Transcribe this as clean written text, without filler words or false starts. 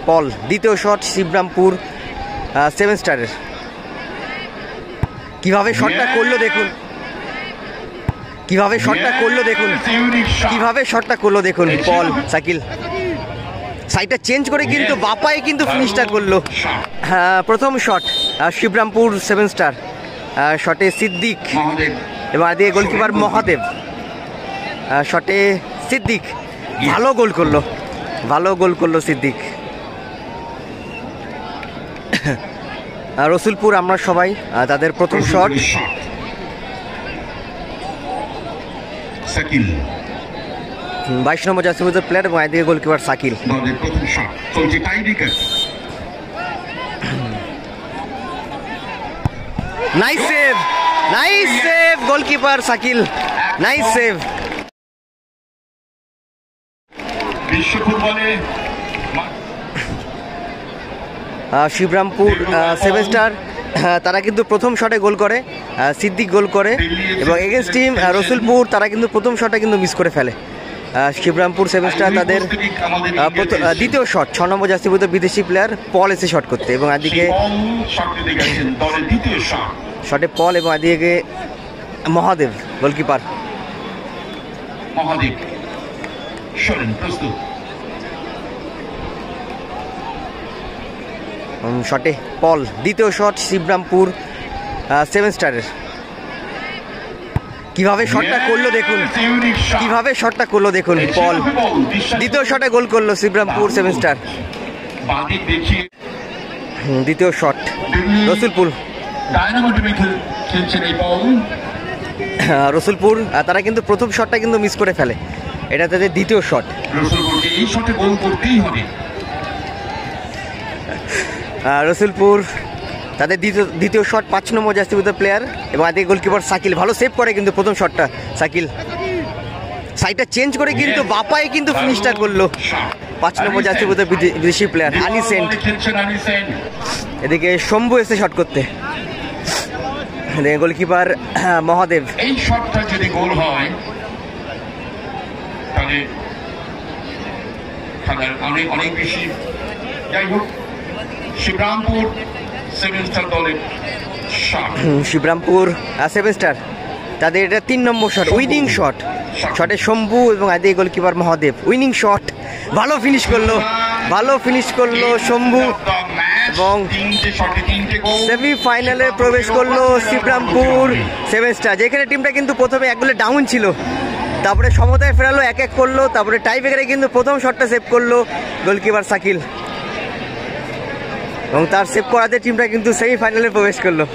পল। দ্বিতীয় শট শিবরামপুর 7 স্টারের। কিভাবে শটটা করলো দেখুন, কিভাবে শটটা করলো দেখুন, কিভাবে শটটা করলো দেখুন। পল শাকিল সাইডটা চেঞ্জ করে কিন্তু বাপায় কিন্তু ফিনিশটা করলো। হ্যাঁ, প্রথম শট শিবরামপুর 7 স্টার। শটে সিদ্দিক এবং আদিকে গোলকিপার মহাদেব। শটে সিদ্দিক ভালো গোল করলো, ভালো গোল করলো সিদ্দিক। রসুলপুর আমরা সবাই তাদের প্রথম শট। শাকিল 22 নম্বর জার্সি প্লেয়ার এবং আদিকে goalkeeper Shakil. Nice save, nice save goalkeeper Shakil, nice save. বিশ্ব ফুটবলে শিবরামপুর 7 স্টার তারা কিন্তু প্রথম শটে গোল করে, সিদ্দিক গোল করে এবং এগেন্স্ট টিম রসুলপুর তারা কিন্তু প্রথম শটে কিন্তু মিস করে ফেলে। শিবরামপুর 7 স্টার তাদের দ্বিতীয় শট 6 নম্বর জার্সি বিদেশি প্লেয়ার পল এসে শট করতে এবং আদিকে শটে পল এবং আদিকে মহাদেব গোলকিপার। মহাদেব প্রস্তুত। শটে পল। দ্বিতীয় শট শিবরামপুর 7 স্টারের। কিভাবে শটটা করলো দেখুন, কিভাবে শটটা করলো দেখুন। পল দ্বিতীয় শটে গোল করলো শিবরামপুর 7 স্টার। দ্বিতীয় শট রসুলপুর। রসুলপুর তারা কিন্তু প্রথম শটটা কিন্তু মিস করে ফেলে, এটা তাদের দ্বিতীয় শট। রসুলপুর তাদের দ্বিতীয় শট 5 নম্বর জার্সি প্লেয়ার এবং আদিকে গোলকিপার শাকিল ভালো সেভ করে কিন্তু প্রথম শটটা। শাকিল সাইডটা চেঞ্জ করে কিন্তু বাপায় কিন্তু ফিনিশটা করলো 5 নম্বর জার্সি বিদেশি প্লেয়ার আনি সেন্ট। এদিকে শম্ভু এসে শট করতে, গোলকিপার মহাদেব। এই শটটা যদি গোল হয় তাহলে খেলার অনেক অনেক বেশি। যাই হোক, শিবরামপুর 7 স্টার দলের শট। শিবরামপুর 7 স্টার তাদের এটা 3 নম্বর শট, উইনিং শট। শটে শম্ভু এবং আদিকে গোলকিপার মহাদেব। উইনিং শট, ভালো ফিনিশ করলো, ভালো ফিনিশ করলো শম্ভু এবং সেমিফাইনালে প্রবেশ করলো শিবরামপুর 7 স্টার। যেখানে টিমটা কিন্তু প্রথমে 1 গোলে ডাউন ছিল, তারপরে সমতায় ফেরালো, 1-1 করলো, তারপরে টাই ব্রেকারে কিন্তু প্রথম শটটা সেভ করলো গোলকিপার শাকিল এবং তার সেভ করাতে টিমটা কিন্তু সেমিফাইনালে প্রবেশ করলো।